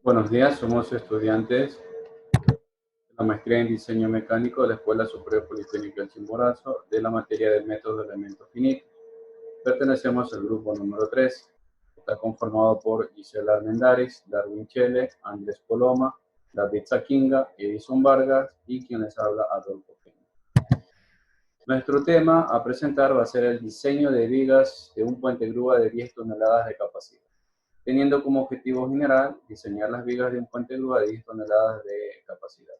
Buenos días, somos estudiantes de la maestría en diseño mecánico de la Escuela Superior Politécnica del Chimborazo de la materia de métodos de elementos finitos. Pertenecemos al grupo número 3. Está conformado por Gisela Armendáriz, Darwin Chele, Andrés Coloma, David Saquinga, Edison Vargas y quien les habla, Adolfo Peña. Nuestro tema a presentar va a ser el diseño de vigas de un puente grúa de 10 toneladas de capacidad, teniendo como objetivo general diseñar las vigas de un puente grúa de 10 toneladas de capacidad.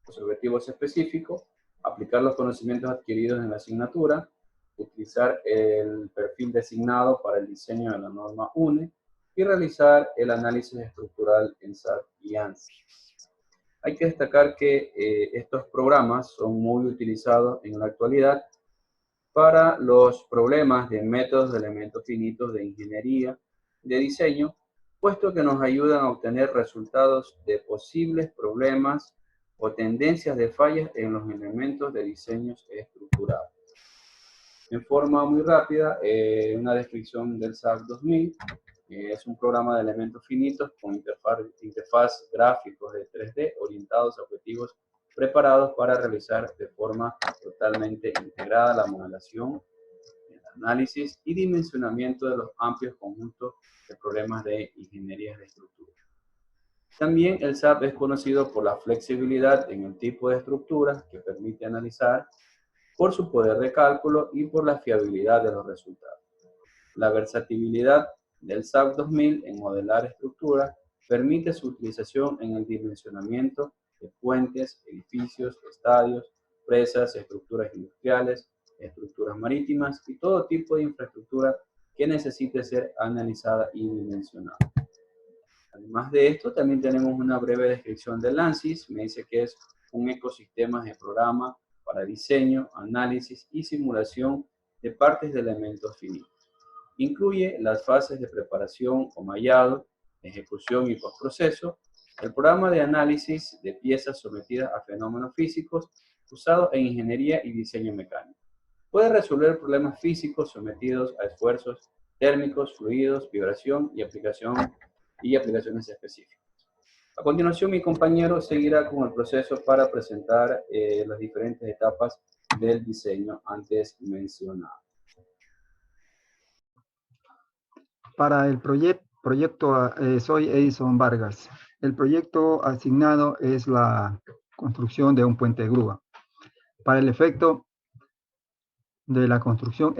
Los objetivos específicos: aplicar los conocimientos adquiridos en la asignatura, utilizar el perfil designado para el diseño de la norma UNE y realizar el análisis estructural en SAP y ANSI. Hay que destacar que estos programas son muy utilizados en la actualidad para los problemas de métodos de elementos finitos de ingeniería de diseño, puesto que nos ayudan a obtener resultados de posibles problemas o tendencias de fallas en los elementos de diseños estructurados. En forma muy rápida, una descripción del SAP 2000. Es un programa de elementos finitos con interfaz gráficos de 3D orientados a objetivos preparados para realizar de forma totalmente integrada la modelación, el análisis y dimensionamiento de los amplios conjuntos de problemas de ingeniería de estructura. También el SAP es conocido por la flexibilidad en el tipo de estructuras que permite analizar, por su poder de cálculo y por la fiabilidad de los resultados. La versatilidad del SAP 2000 en modelar estructuras permite su utilización en el dimensionamiento de puentes, edificios, estadios, presas, estructuras industriales, estructuras marítimas y todo tipo de infraestructura que necesite ser analizada y dimensionada. Además de esto, también tenemos una breve descripción del ANSYS. Me dice que es un ecosistema de programa para diseño, análisis y simulación de partes de elementos finitos. Incluye las fases de preparación o mallado, ejecución y postproceso, el programa de análisis de piezas sometidas a fenómenos físicos usado en ingeniería y diseño mecánico. Puede resolver problemas físicos sometidos a esfuerzos térmicos, fluidos, vibración y aplicaciones específicas. A continuación, mi compañero seguirá con el proceso para presentar las diferentes etapas del diseño antes mencionado. Para el proyecto soy Edison Vargas. El proyecto asignado es la construcción de un puente de grúa. Para el efecto de la construcción,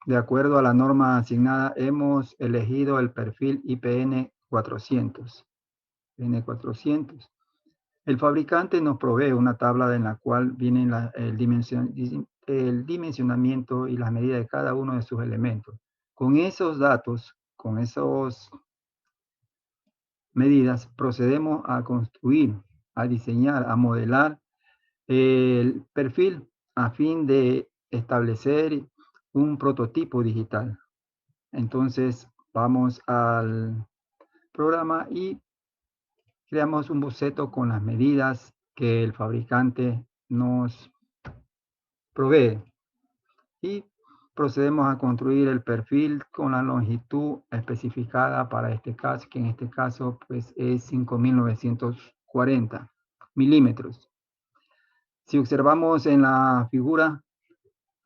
de acuerdo a la norma asignada, hemos elegido el perfil IPN 400. N400. El fabricante nos provee una tabla en la cual vienen el dimensionamiento y las medidas de cada uno de sus elementos. Con esos datos, con esas medidas, procedemos a construir, a diseñar, a modelar el perfil a fin de establecer un prototipo digital. Entonces, vamos al programa y creamos un boceto con las medidas que el fabricante nos provee y procedemos a construir el perfil con la longitud especificada para este caso, que en este caso pues es 5940 milímetros. Si observamos en la figura,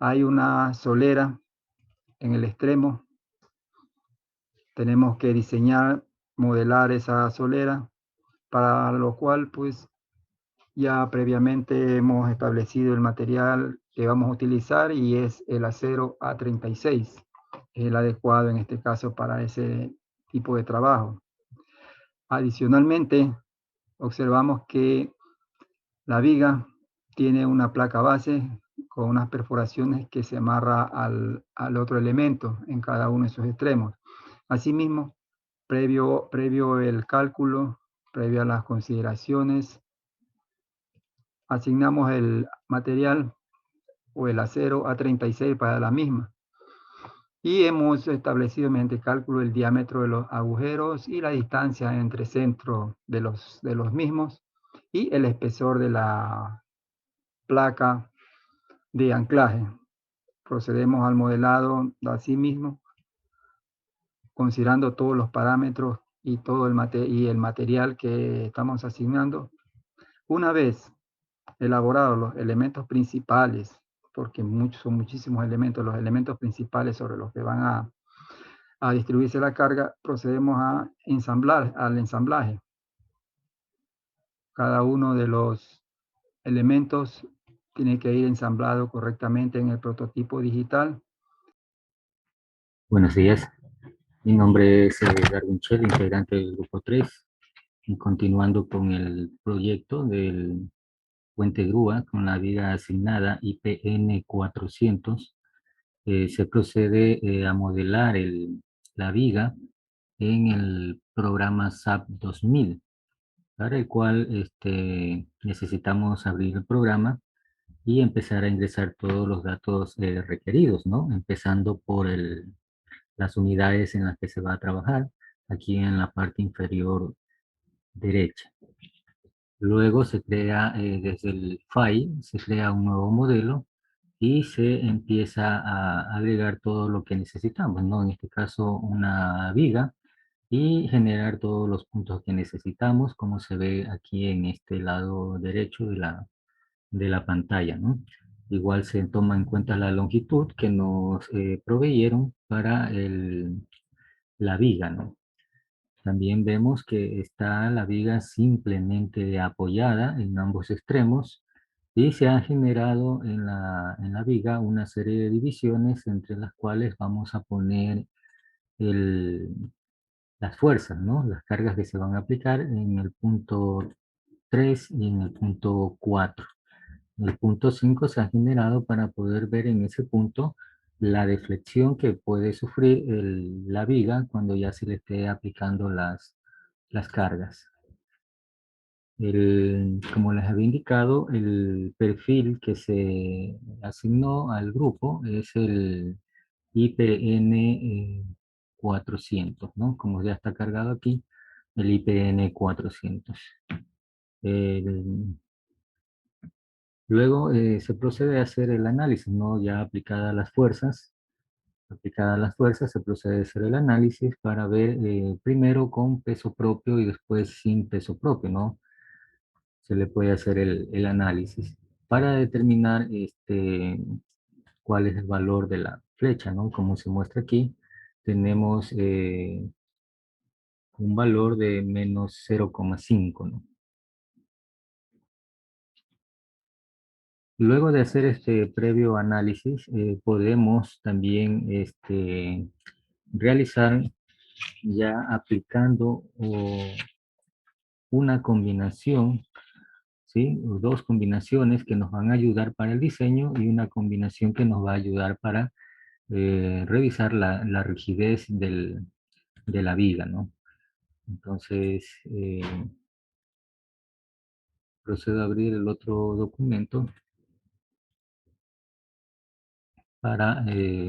hay una solera en el extremo. Tenemos que diseñar, modelar esa solera, para lo cual pues ya previamente hemos establecido el material que vamos a utilizar y es el acero A36, el adecuado en este caso para ese tipo de trabajo. Adicionalmente, observamos que la viga tiene una placa base con unas perforaciones que se amarra al otro elemento en cada uno de sus extremos. Asimismo, previo el cálculo, previo a las consideraciones, asignamos el material o el acero A36 para la misma. Y hemos establecido mediante cálculo el diámetro de los agujeros y la distancia entre centro de los mismos y el espesor de la placa de anclaje. Procedemos al modelado de así mismo, considerando todos los parámetros y todo el material que estamos asignando. Una vez elaborados los elementos principales, porque son muchísimos elementos, los elementos principales sobre los que van a distribuirse la carga, procedemos a ensamblar, al ensamblaje. Cada uno de los elementos tiene que ir ensamblado correctamente en el prototipo digital. Buenos días, mi nombre es Darwin Chell, integrante del grupo 3, y continuando con el proyecto del puente grúa con la viga asignada IPN 400, se procede a modelar la viga en el programa SAP 2000, para el cual necesitamos abrir el programa y empezar a ingresar todos los datos requeridos, ¿no? Empezando por las unidades en las que se va a trabajar, aquí en la parte inferior derecha. Luego se crea desde el file, se crea un nuevo modelo y se empieza a agregar todo lo que necesitamos, ¿no? En este caso una viga y generar todos los puntos que necesitamos, como se ve aquí en este lado derecho de la pantalla, ¿no? Igual se toma en cuenta la longitud que nos proveyeron para la viga, ¿no? También vemos que está la viga simplemente apoyada en ambos extremos y se ha generado en la viga una serie de divisiones entre las cuales vamos a poner las fuerzas, ¿no? Las cargas que se van a aplicar en el punto 3 y en el punto 4. El punto 5 se ha generado para poder ver en ese punto la deflexión que puede sufrir la viga cuando ya se le esté aplicando las cargas. Como les había indicado, el perfil que se asignó al grupo es el IPN 400, ¿no? Como ya está cargado aquí, el IPN 400. Luego se procede a hacer el análisis, ¿no? Ya aplicadas las fuerzas, se procede a hacer el análisis para ver primero con peso propio y después sin peso propio, ¿no? Se le puede hacer el análisis para determinar cuál es el valor de la flecha, ¿no? Como se muestra aquí, tenemos un valor de menos 0,5, ¿no? Luego de hacer este previo análisis, podemos también realizar ya aplicando una combinación, ¿sí? O dos combinaciones que nos van a ayudar para el diseño y una combinación que nos va a ayudar para revisar la rigidez de la viga, ¿no? Entonces, procedo a abrir el otro documento para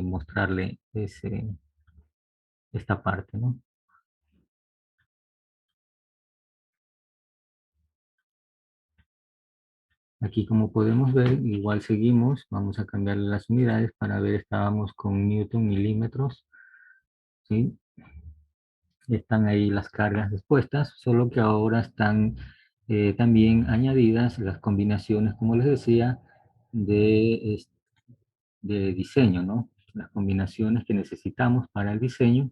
mostrarle esta parte, ¿no? Aquí como podemos ver, igual seguimos, vamos a cambiarle las unidades para ver, estábamos con newton, milímetros, ¿sí? Están ahí las cargas dispuestas, solo que ahora están también añadidas las combinaciones, como les decía, de diseño, ¿no? Las combinaciones que necesitamos para el diseño,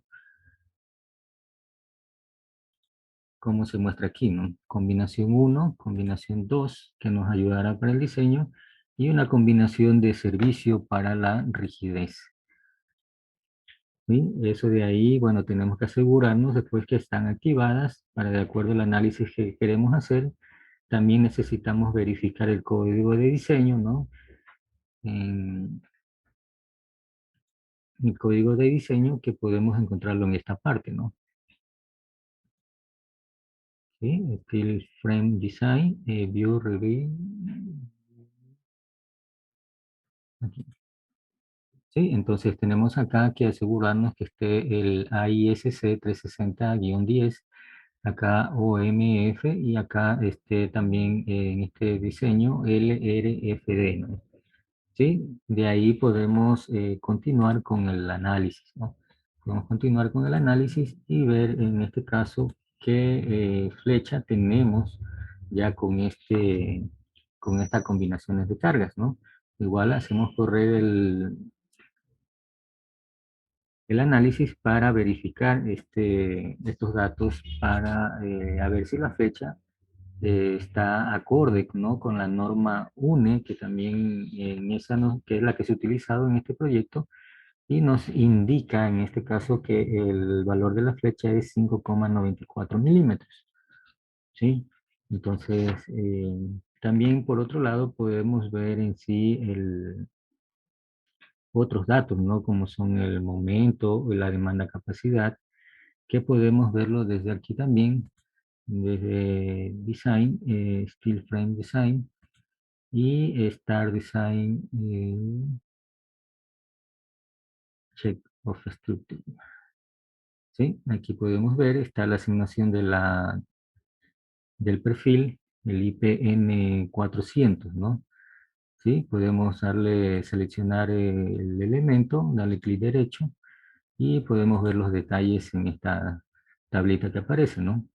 como se muestra aquí, ¿no? Combinación 1, combinación 2, que nos ayudará para el diseño, y una combinación de servicio para la rigidez. ¿Sí? Eso de ahí, bueno, tenemos que asegurarnos después que están activadas para de acuerdo al análisis que queremos hacer. También necesitamos verificar el código de diseño, ¿no? El código de diseño que podemos encontrarlo en esta parte, ¿no? ¿Sí? Steel Frame Design, View Review. Aquí. Sí, entonces tenemos acá que asegurarnos que esté el AISC 360-10, acá OMF y acá también en este diseño LRFD, ¿no? ¿Sí? De ahí podemos continuar con el análisis, ¿no? Podemos continuar con el análisis y ver en este caso qué flecha tenemos ya con estas combinaciones de cargas, ¿no? Igual hacemos correr el análisis para verificar estos datos para a ver si la flecha está acorde, ¿no?, con la norma UNE, que también que es la que se ha utilizado en este proyecto, y nos indica en este caso que el valor de la flecha es 5,94 milímetros, ¿sí? Entonces, también por otro lado podemos ver en sí otros datos, ¿no?, como son el momento, la demanda capacidad, que podemos verlo desde aquí también, desde Design, Steel Frame Design y Star Design Check of Structure. ¿Sí? Aquí podemos ver, está la asignación del perfil, el IPN 400, ¿no? ¿Sí? Podemos seleccionar el elemento, darle clic derecho y podemos ver los detalles en esta tablita que aparece, ¿no?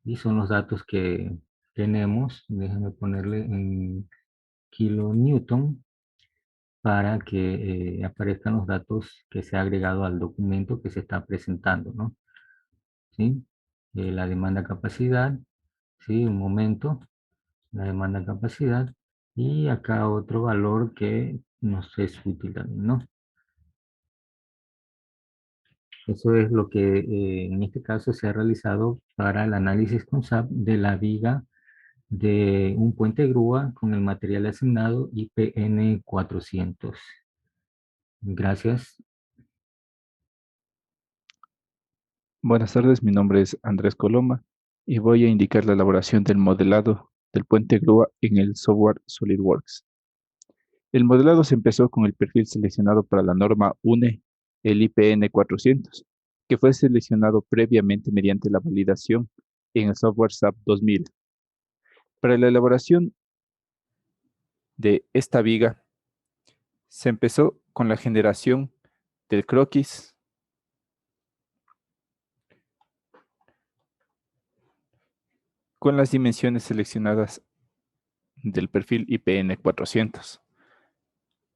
Y son los datos que tenemos. Déjenme ponerle en kilonewton para que aparezcan los datos que se ha agregado al documento que se está presentando, ¿no? ¿Sí? La demanda capacidad, ¿sí? Un momento, la demanda capacidad, y acá otro valor que nos es útil también, ¿no? Eso es lo que en este caso se ha realizado para el análisis con SAP de la viga de un puente grúa con el material asignado IPN 400. Gracias. Buenas tardes, mi nombre es Andrés Coloma y voy a indicar la elaboración del modelado del puente grúa en el software SolidWorks. El modelado se empezó con el perfil seleccionado para la norma UNE, el IPN 400, que fue seleccionado previamente mediante la validación en el software SAP 2000. Para la elaboración de esta viga, se empezó con la generación del croquis, con las dimensiones seleccionadas del perfil IPN 400,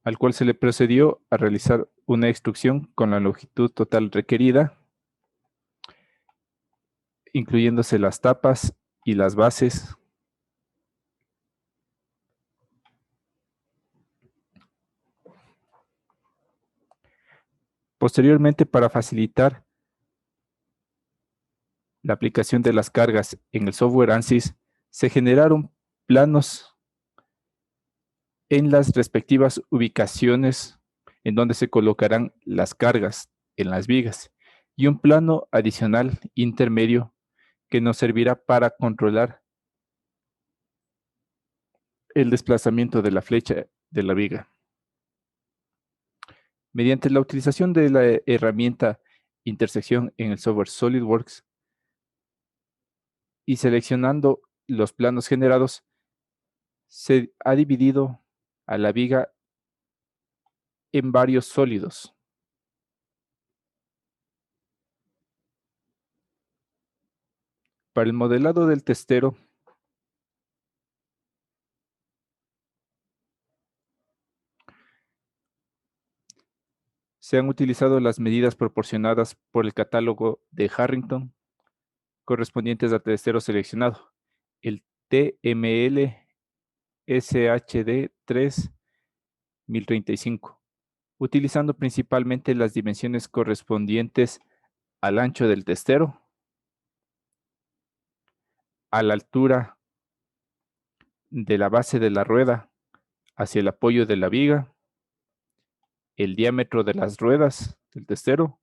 al cual se le procedió a realizar una extrusión con la longitud total requerida, incluyéndose las tapas y las bases. Posteriormente, para facilitar la aplicación de las cargas en el software ANSYS, se generaron planos en las respectivas ubicaciones en donde se colocarán las cargas en las vigas, y un plano adicional intermedio que nos servirá para controlar el desplazamiento de la flecha de la viga. Mediante la utilización de la herramienta intersección en el software SolidWorks y seleccionando los planos generados, se ha dividido a la viga en varios sólidos. Para el modelado del testero, se han utilizado las medidas proporcionadas por el catálogo de Harrington correspondientes al testero seleccionado, el TML SHD 3035, utilizando principalmente las dimensiones correspondientes al ancho del testero, a la altura de la base de la rueda hacia el apoyo de la viga, el diámetro de las ruedas del testero,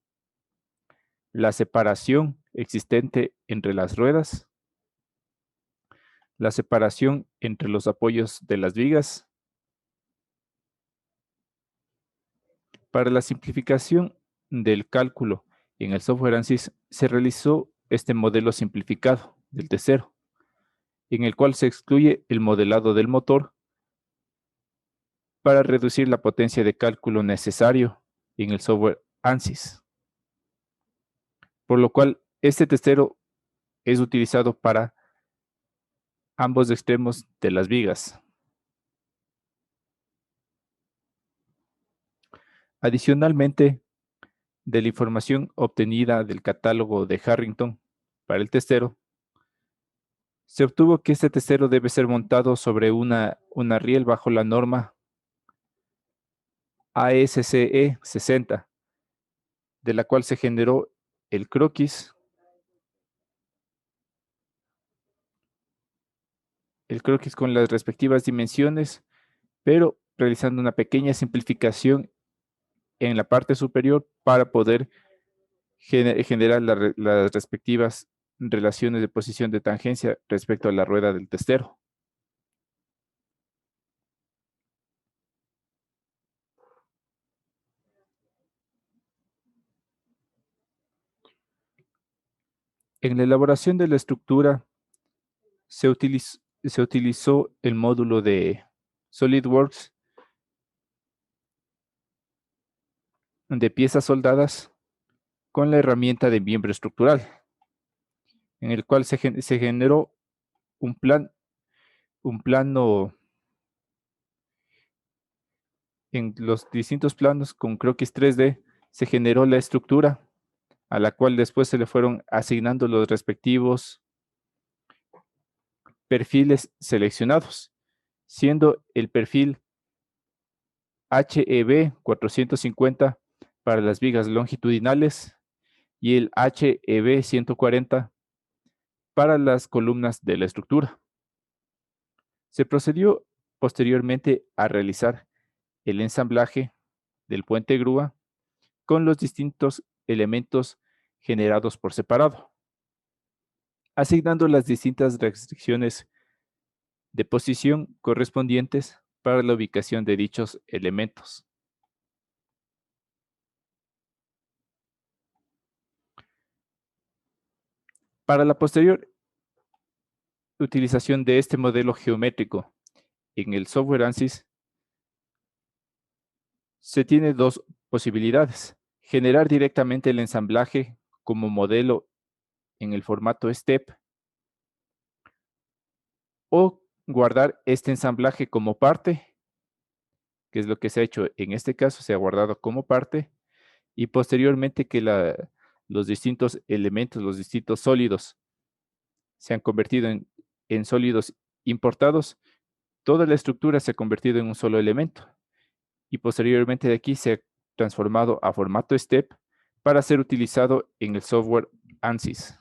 la separación existente entre las ruedas, la separación entre los apoyos de las vigas. Para la simplificación del cálculo en el software ANSYS se realizó este modelo simplificado del testero, en el cual se excluye el modelado del motor para reducir la potencia de cálculo necesario en el software ANSYS. por lo cual este testero es utilizado para ambos extremos de las vigas. Adicionalmente, de la información obtenida del catálogo de Harrington para el testero, se obtuvo que este testero debe ser montado sobre una riel bajo la norma ASCE 60, de la cual se generó el croquis con las respectivas dimensiones, pero realizando una pequeña simplificación en la parte superior para poder generar las respectivas relaciones de posición de tangencia respecto a la rueda del testero. En la elaboración de la estructura se utilizó el módulo de SolidWorks de piezas soldadas con la herramienta de miembro estructural, en el cual se generó un plano en los distintos planos con croquis 3D, se generó la estructura a la cual después se le fueron asignando los respectivos perfiles seleccionados, siendo el perfil HEB 450 para las vigas longitudinales y el HEB 140 para las columnas de la estructura. Se procedió posteriormente a realizar el ensamblaje del puente grúa con los distintos elementos generados por separado, asignando las distintas restricciones de posición correspondientes para la ubicación de dichos elementos. Para la posterior utilización de este modelo geométrico en el software ANSYS, se tiene dos posibilidades: generar directamente el ensamblaje como modelo en el formato STEP o guardar este ensamblaje como parte, que es lo que se ha hecho en este caso, se ha guardado como parte, y posteriormente que los distintos elementos, los distintos sólidos, se han convertido en sólidos importados, toda la estructura se ha convertido en un solo elemento, y posteriormente de aquí se ha transformado a formato STEP para ser utilizado en el software ANSYS.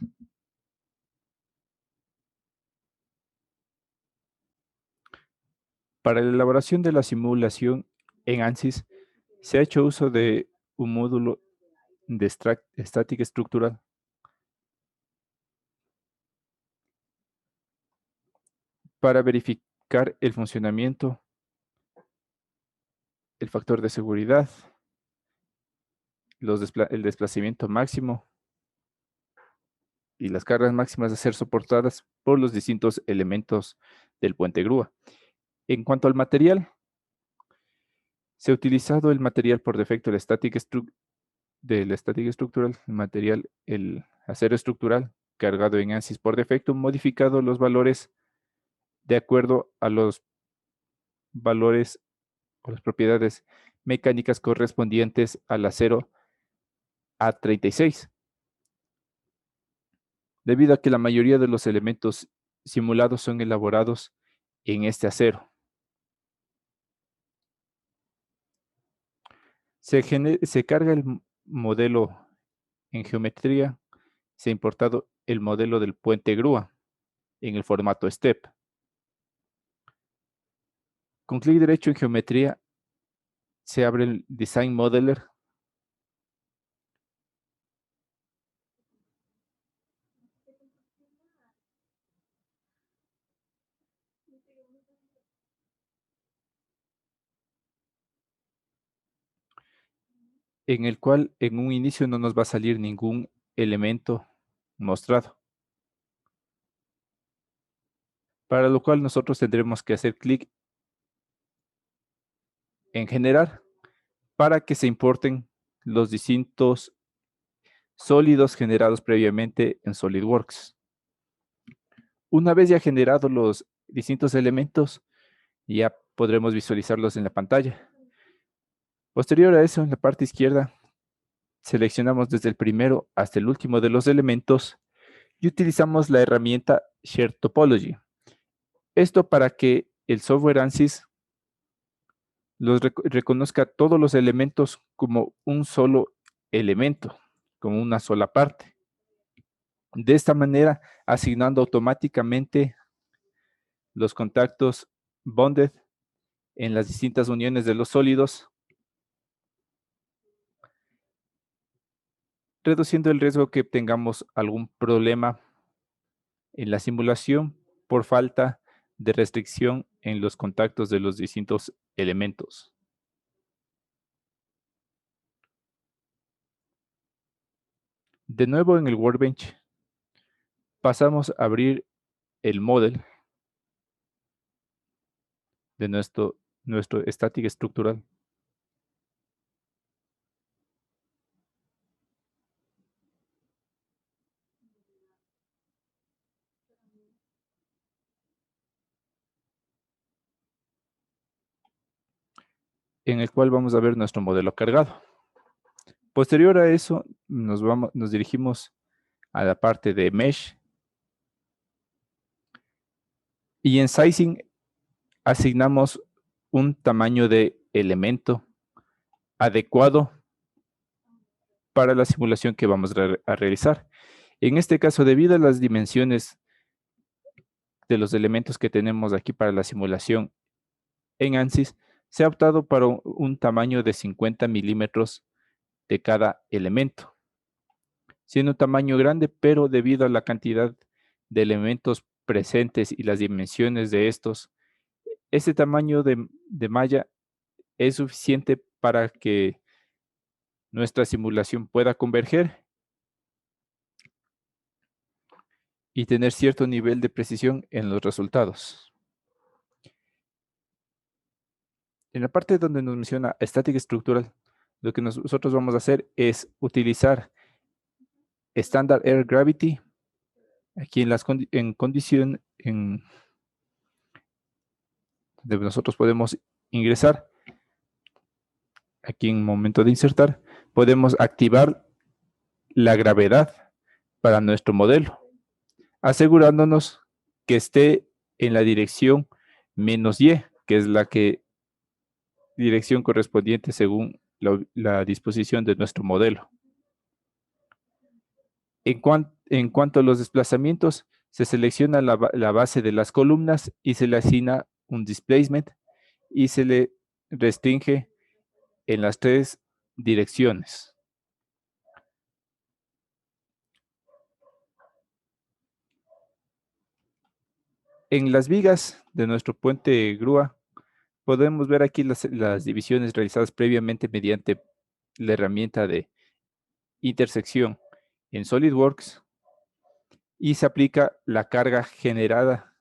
Para la elaboración de la simulación en ANSYS, se ha hecho uso de un módulo de estática estructural para verificar el funcionamiento, el factor de seguridad, el desplazamiento máximo y las cargas máximas a ser soportadas por los distintos elementos del puente grúa. En cuanto al material, se ha utilizado el material por defecto de la estática estructural, el acero estructural cargado en ANSYS por defecto, modificado los valores de acuerdo a los valores o las propiedades mecánicas correspondientes al acero A36. Debido a que la mayoría de los elementos simulados son elaborados en este acero. Se carga el modelo en geometría, se ha importado el modelo del puente grúa en el formato STEP. Con clic derecho en geometría se abre el Design Modeler. En el cual en un inicio no nos va a salir ningún elemento mostrado. Para lo cual nosotros tendremos que hacer clic en generar para que se importen los distintos sólidos generados previamente en SolidWorks. Una vez ya generados los distintos elementos, ya podremos visualizarlos en la pantalla. Posterior a eso, en la parte izquierda, seleccionamos desde el primero hasta el último de los elementos y utilizamos la herramienta Share Topology. Esto para que el software ANSYS reconozca todos los elementos como un solo elemento, como una sola parte. De esta manera, asignando automáticamente los contactos bonded en las distintas uniones de los sólidos, reduciendo el riesgo que tengamos algún problema en la simulación por falta de restricción en los contactos de los distintos elementos. De nuevo en el Workbench, pasamos a abrir el model de nuestro static estructural. En el cual vamos a ver nuestro modelo cargado. Posterior a eso, nos dirigimos a la parte de Mesh. Y en Sizing asignamos un tamaño de elemento adecuado para la simulación que vamos a realizar. En este caso, debido a las dimensiones de los elementos que tenemos aquí para la simulación en ANSYS, se ha optado para un tamaño de 50 milímetros de cada elemento, siendo un tamaño grande, pero debido a la cantidad de elementos presentes y las dimensiones de estos, este tamaño de malla es suficiente para que nuestra simulación pueda converger y tener cierto nivel de precisión en los resultados. En la parte donde nos menciona Static Structural, lo que nosotros vamos a hacer es utilizar Standard Air Gravity. Aquí en condición donde nosotros podemos ingresar, aquí en momento de insertar, podemos activar la gravedad para nuestro modelo, asegurándonos que esté en la dirección -y, que es la dirección correspondiente según la disposición de nuestro modelo. En cuanto a los desplazamientos, se selecciona la base de las columnas y se le asigna un displacement y se le restringe en las 3 direcciones. En las vigas de nuestro puente grúa, podemos ver aquí las divisiones realizadas previamente mediante la herramienta de intersección en SolidWorks y se aplica la carga generada,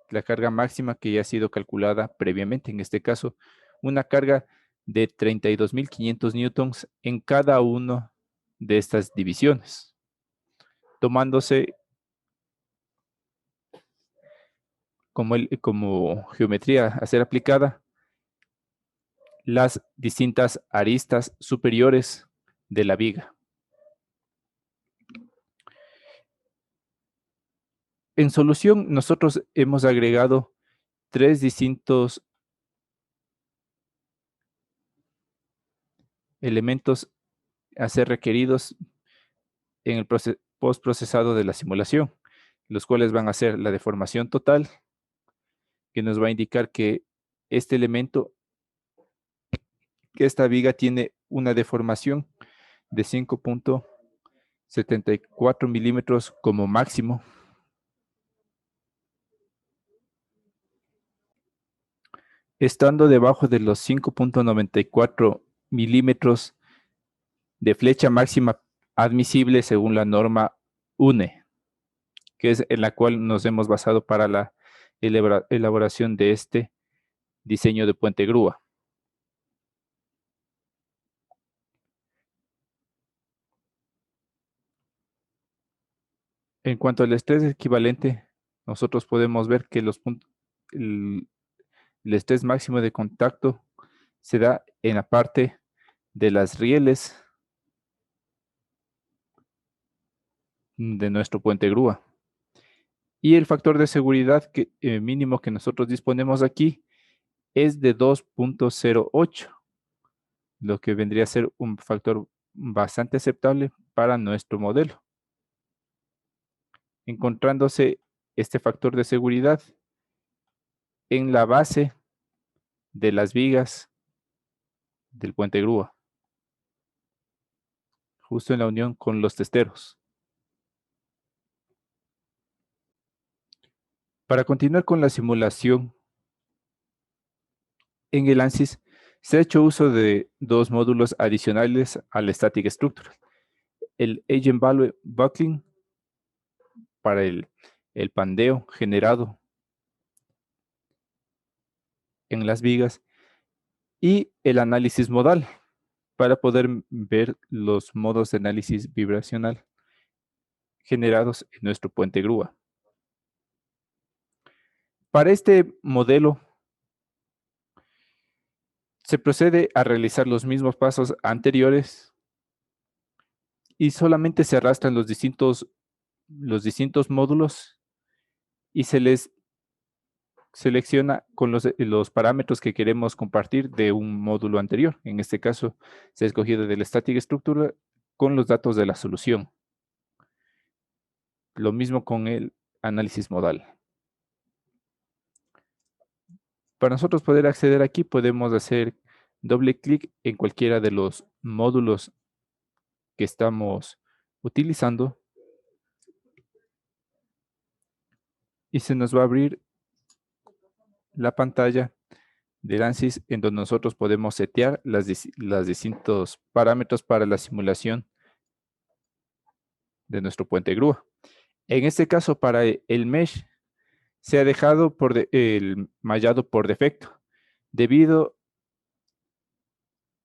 la carga máxima que ya ha sido calculada previamente, en este caso, una carga de 32.500 newtons en cada una de estas divisiones, tomándose como geometría a ser aplicada las distintas aristas superiores de la viga. En solución, nosotros hemos agregado 3 distintos elementos a ser requeridos en el postprocesado de la simulación, los cuales van a ser la deformación total, que nos va a indicar que este elemento, que esta viga tiene una deformación de 5.74 milímetros como máximo. Estando debajo de los 5.94 milímetros de flecha máxima admisible según la norma UNE, que es en la cual nos hemos basado para la elaboración de este diseño de puente grúa. En cuanto al estrés equivalente, nosotros podemos ver que el estrés máximo de contacto se da en la parte de las rieles de nuestro puente grúa. Y el factor de seguridad mínimo que nosotros disponemos aquí es de 2.08, lo que vendría a ser un factor bastante aceptable para nuestro modelo. Encontrándose este factor de seguridad en la base de las vigas del puente grúa, justo en la unión con los testeros. Para continuar con la simulación, en el ANSYS se ha hecho uso de dos módulos adicionales al Static Structure. El Agent Value Buckling para el pandeo generado en las vigas y el análisis modal para poder ver los modos de análisis vibracional generados en nuestro puente grúa. Para este modelo se procede a realizar los mismos pasos anteriores y solamente se arrastran los distintos módulos y se les selecciona con los parámetros que queremos compartir de un módulo anterior. En este caso, se ha escogido del Static Structure con los datos de la solución. Lo mismo con el análisis modal. Para nosotros poder acceder aquí, podemos hacer doble clic en cualquiera de los módulos que estamos utilizando y se nos va a abrir la pantalla del ANSYS en donde nosotros podemos setear los distintos parámetros para la simulación de nuestro puente grúa. En este caso, para el mesh, se ha dejado el mallado por defecto, debido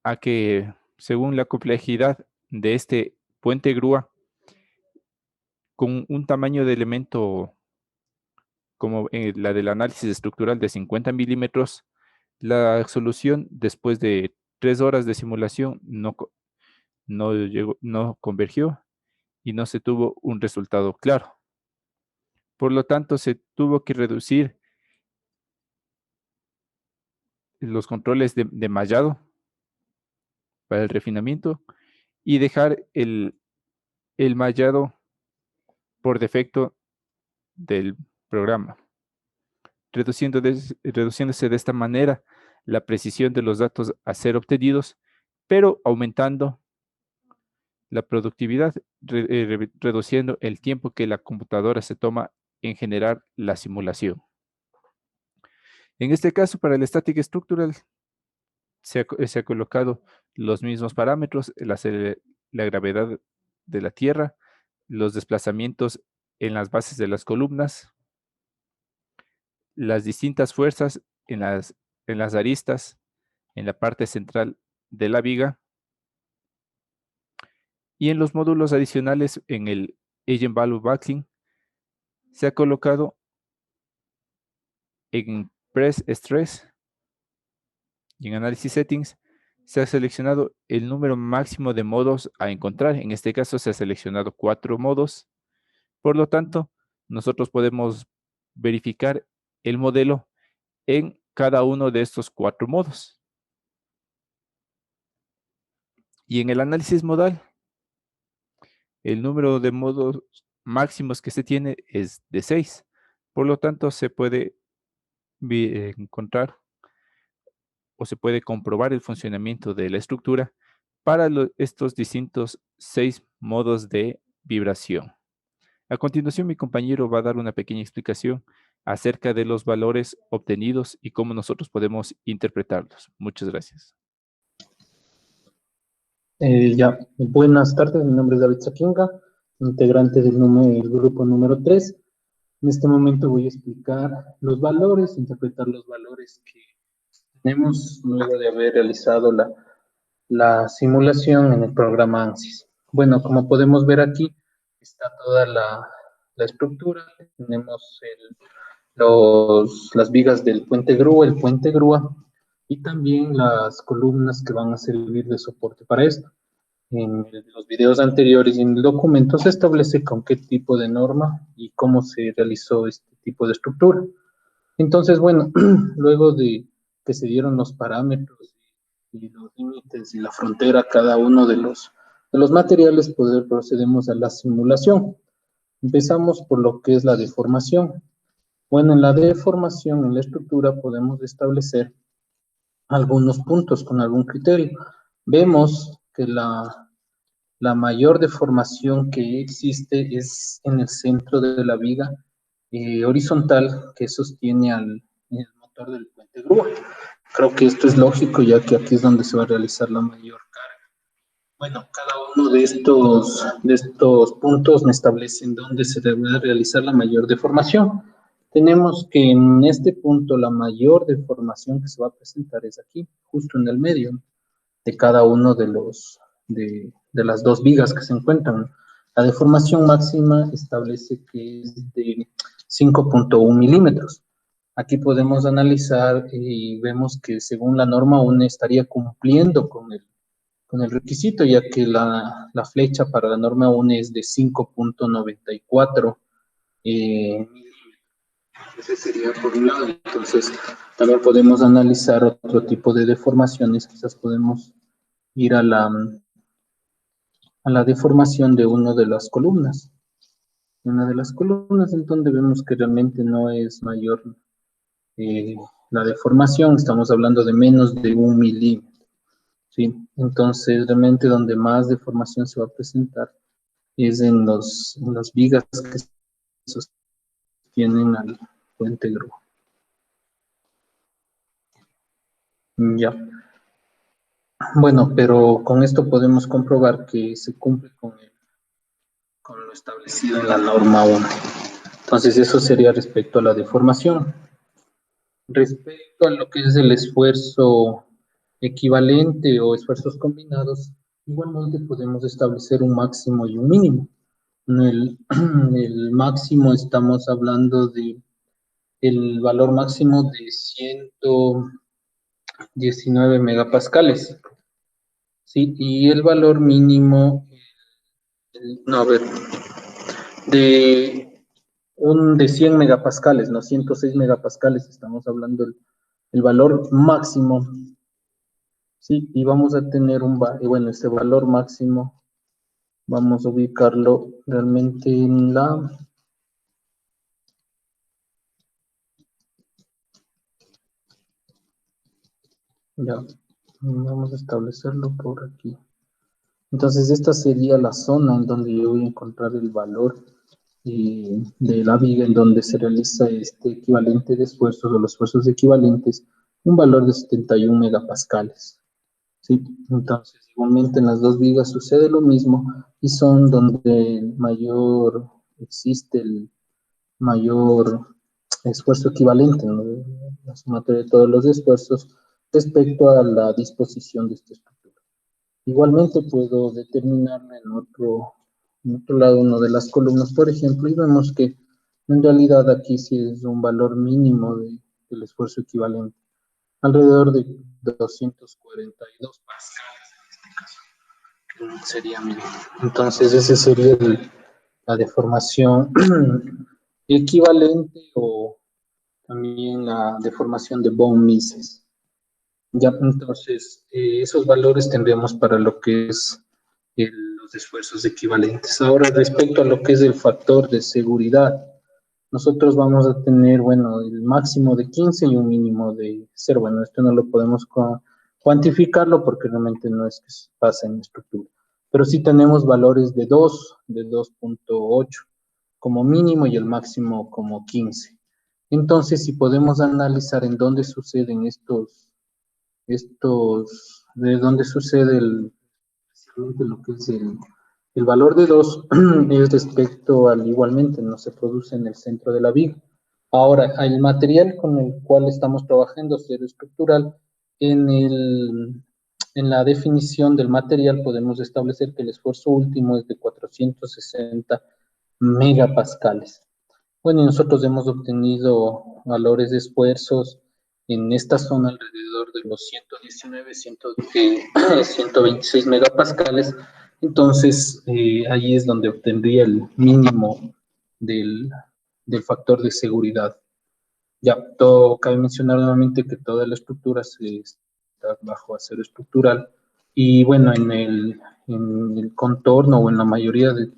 a que, según la complejidad de este puente grúa, con un tamaño de elemento como la del análisis estructural de 50 milímetros, la solución después de 3 horas de simulación no convergió y no se tuvo un resultado claro. Por lo tanto, se tuvo que reducir los controles de mallado para el refinamiento y dejar el mallado por defecto del programa, reduciéndose de esta manera la precisión de los datos a ser obtenidos, pero aumentando la productividad, reduciendo el tiempo que la computadora se toma en generar la simulación. En este caso, para el Static Structural, se ha colocado los mismos parámetros, la gravedad de la Tierra, los desplazamientos en las bases de las columnas, las distintas fuerzas en las aristas, en la parte central de la viga, y en los módulos adicionales en el Agent Value Buckling se ha colocado en Press Stress y en Analysis Settings se ha seleccionado el número máximo de modos a encontrar. En este caso se ha seleccionado 4 modos. Por lo tanto, nosotros podemos verificar el modelo en cada uno de estos 4 modos. Y en el análisis modal, el número de modos máximos que se tiene es de 6. Por lo tanto, se puede encontrar o se puede comprobar el funcionamiento de la estructura para estos distintos 6 modos de vibración. A continuación, mi compañero va a dar una pequeña explicación acerca de los valores obtenidos y cómo nosotros podemos interpretarlos. Muchas gracias. Buenas tardes, mi nombre es David Saquinga, integrante del grupo número 3. En este momento voy a explicar los valores, interpretar los valores que tenemos luego de haber realizado la simulación en el programa ANSYS. Bueno, como podemos ver aquí, está toda la estructura, tenemos las vigas del puente grúa, el puente grúa, y también las columnas que van a servir de soporte para esto. En los videos anteriores y en el documento se establece con qué tipo de norma y cómo se realizó este tipo de estructura. Entonces, bueno, luego de que se dieron los parámetros y los límites y la frontera a cada uno de los materiales, pues procedemos a la simulación. Empezamos por lo que es la deformación. Bueno, en la deformación, en la estructura, podemos establecer algunos puntos con algún criterio. Vemos que la mayor deformación que existe es en el centro de la viga horizontal que sostiene el motor del puente grúa. Creo que esto es lógico, ya que aquí es donde se va a realizar la mayor carga. Bueno, cada uno de estos puntos me establecen dónde se debe realizar la mayor deformación. Tenemos que en este punto la mayor deformación que se va a presentar es aquí, justo en el medio de cada uno de las dos vigas que se encuentran. La deformación máxima establece que es de 5.1 milímetros. Aquí podemos analizar y vemos que según la norma UNE estaría cumpliendo con el requisito, ya que la flecha para la norma UNE es de 5.94 milímetros. Ese sería por un lado. Entonces, también podemos analizar otro tipo de deformaciones. Quizás podemos ir a la deformación de una de las columnas. Una de las columnas en donde vemos que realmente no es mayor la deformación, estamos hablando de menos de 1 milímetro. ¿Sí? Entonces, realmente donde más deformación se va a presentar es en las vigas que sostienen al puente grúa. Ya. Bueno, pero con esto podemos comprobar que se cumple con lo establecido en la norma 1. Entonces, eso sería respecto a la deformación. Respecto a lo que es el esfuerzo equivalente o esfuerzos combinados, igualmente podemos establecer un máximo y un mínimo. En el máximo estamos hablando de el valor máximo de 119 megapascales. ¿Sí? Y el valor mínimo, de 100 megapascales, no 106 megapascales, estamos hablando el valor máximo. Sí, y vamos a tener este valor máximo, vamos a ubicarlo realmente en ya, vamos a establecerlo por aquí. Entonces, esta sería la zona en donde yo voy a encontrar el valor de la viga, en donde se realiza este equivalente de esfuerzos o los esfuerzos equivalentes, un valor de 71 megapascales. ¿Sí? Entonces, igualmente en las dos vigas sucede lo mismo y son donde existe el mayor esfuerzo equivalente, ¿no? La sumatoria de todos los esfuerzos respecto a la disposición de esta estructura. Igualmente puedo determinarla en otro lado, una de las columnas, por ejemplo, y vemos que en realidad aquí sí es un valor mínimo del esfuerzo equivalente, alrededor de 242 pascales en este caso, sería mínimo. Entonces ese sería la deformación equivalente o también la deformación de von Mises. Ya, entonces, esos valores tendríamos para lo que es los esfuerzos equivalentes. Ahora, respecto a lo que es el factor de seguridad, nosotros vamos a tener, bueno, el máximo de 15 y un mínimo de 0. Bueno, esto no lo podemos cuantificarlo porque realmente no es que pasa en la estructura. Pero sí tenemos valores de 2, de 2.8 como mínimo y el máximo como 15. Entonces, si podemos analizar en dónde suceden de dónde sucede lo que es el valor de 2 es respecto al igualmente, no se produce en el centro de la viga. Ahora, el material con el cual estamos trabajando, acero estructural, en la definición del material podemos establecer que el esfuerzo último es de 460 megapascales. Bueno, y nosotros hemos obtenido valores de esfuerzos en esta zona alrededor de los 119, 126 megapascales. Entonces, ahí es donde obtendría el mínimo del factor de seguridad. Ya, cabe mencionar nuevamente que toda la estructura está bajo acero estructural y bueno, en el contorno o en la mayoría de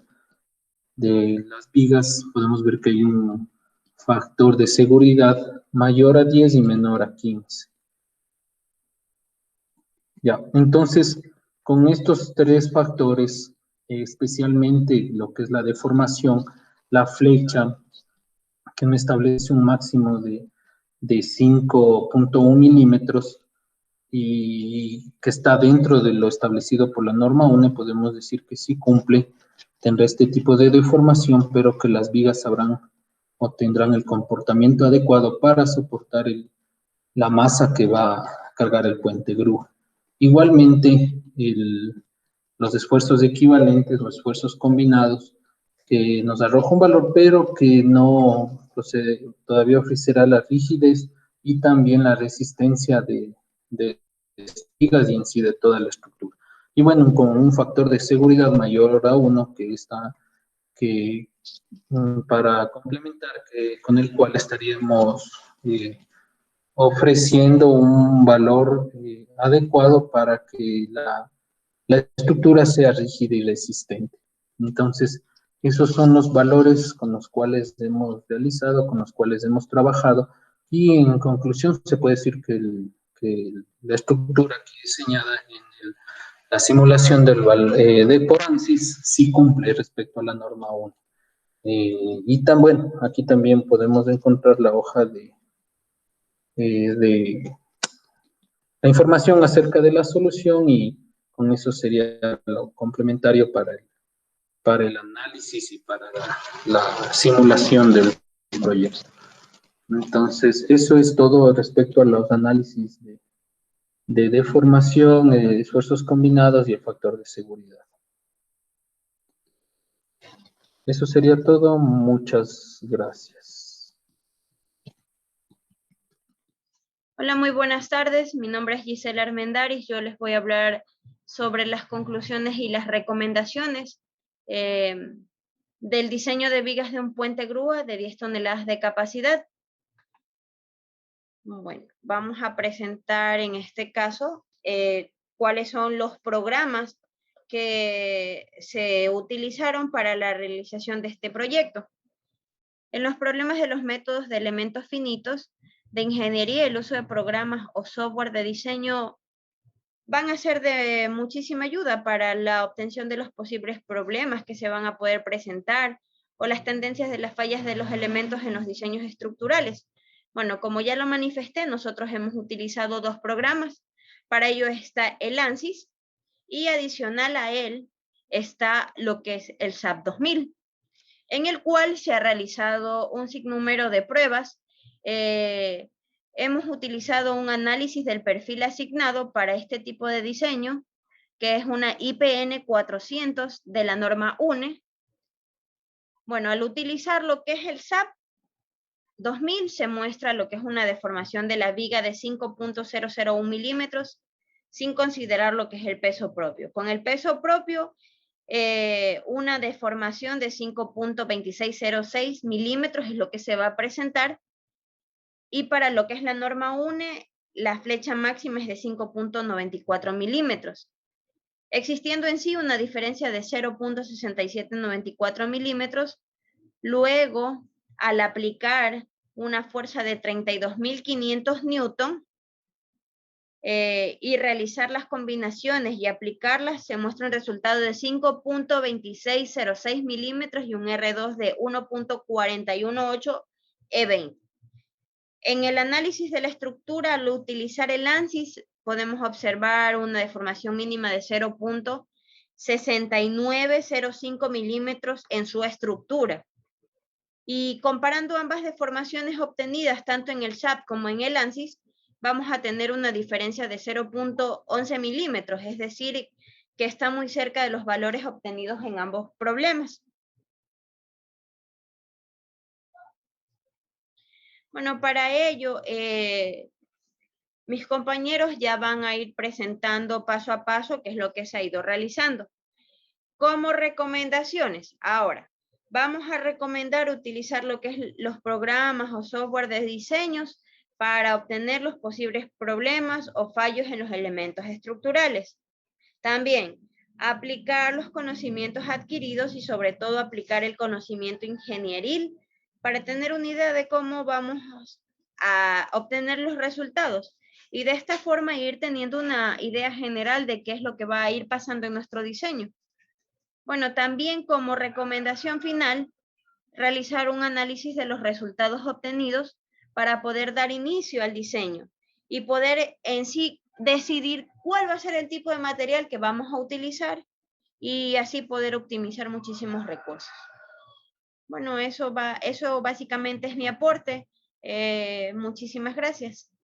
las vigas podemos ver que hay un factor de seguridad mayor a 10 y menor a 15. Ya, entonces, con estos tres factores, especialmente lo que es la deformación, la flecha, que me establece un máximo de 5.1 milímetros y que está dentro de lo establecido por la norma UNE, podemos decir que sí cumple, tendrá este tipo de deformación, pero que las vigas sabrán o tendrán el comportamiento adecuado para soportar la masa que va a cargar el puente grúa. Igualmente, los esfuerzos equivalentes, los esfuerzos combinados, que nos arroja un valor, pero que no procede, todavía ofrecerá la rigidez y también la resistencia de vigas y en sí de toda la estructura. Y bueno, con un factor de seguridad mayor a 1 para complementar, con el cual estaríamos ofreciendo un valor adecuado para que la estructura sea rígida y resistente. Entonces, esos son los valores con los cuales hemos realizado, con los cuales hemos trabajado, y en conclusión se puede decir que la estructura aquí diseñada en la simulación de por ANSYS sí cumple respecto a la norma 1. Y bueno, aquí también podemos encontrar la hoja de la información acerca de la solución, y con eso sería lo complementario para el análisis y para la simulación del proyecto. Entonces, eso es todo respecto a los análisis de deformación, esfuerzos combinados y el factor de seguridad. Eso sería todo. Muchas gracias. Hola, muy buenas tardes. Mi nombre es Gisela Armendáriz. Yo les voy a hablar sobre las conclusiones y las recomendaciones del diseño de vigas de un puente grúa de 10 toneladas de capacidad. Bueno, vamos a presentar en este caso cuáles son los programas que se utilizaron para la realización de este proyecto. En los problemas de los métodos de elementos finitos, de ingeniería, el uso de programas o software de diseño van a ser de muchísima ayuda para la obtención de los posibles problemas que se van a poder presentar o las tendencias de las fallas de los elementos en los diseños estructurales. Bueno, como ya lo manifesté, nosotros hemos utilizado dos programas. Para ello está el ANSYS y adicional a él está lo que es el SAP 2000, en el cual se ha realizado un sinnúmero de pruebas. Hemos utilizado un análisis del perfil asignado para este tipo de diseño, que es una IPN 400 de la norma UNE. Bueno, al utilizar lo que es el SAP 2000 se muestra lo que es una deformación de la viga de 5.001 milímetros, sin considerar lo que es el peso propio. Con el peso propio, una deformación de 5.2606 milímetros es lo que se va a presentar, y para lo que es la norma UNE, la flecha máxima es de 5.94 milímetros, existiendo en sí una diferencia de 0.6794 milímetros. Luego, al aplicar una fuerza de 32.500 newton, y realizar las combinaciones y aplicarlas, se muestra un resultado de 5.2606 milímetros y un R2 de 1.418 E20. En el análisis de la estructura, al utilizar el ANSYS, podemos observar una deformación mínima de 0.6905 milímetros en su estructura. Y comparando ambas deformaciones obtenidas tanto en el SAP como en el ANSYS, vamos a tener una diferencia de 0.11 milímetros, es decir, que está muy cerca de los valores obtenidos en ambos problemas. Bueno, para ello, mis compañeros ya van a ir presentando paso a paso qué es lo que se ha ido realizando. Como recomendaciones, ahora, vamos a recomendar utilizar lo que es los programas o software de diseños para obtener los posibles problemas o fallos en los elementos estructurales. También, aplicar los conocimientos adquiridos y sobre todo aplicar el conocimiento ingenieril para tener una idea de cómo vamos a obtener los resultados y de esta forma ir teniendo una idea general de qué es lo que va a ir pasando en nuestro diseño. Bueno, también como recomendación final, realizar un análisis de los resultados obtenidos para poder dar inicio al diseño y poder en sí decidir cuál va a ser el tipo de material que vamos a utilizar y así poder optimizar muchísimos recursos. Bueno, eso básicamente es mi aporte. Muchísimas gracias.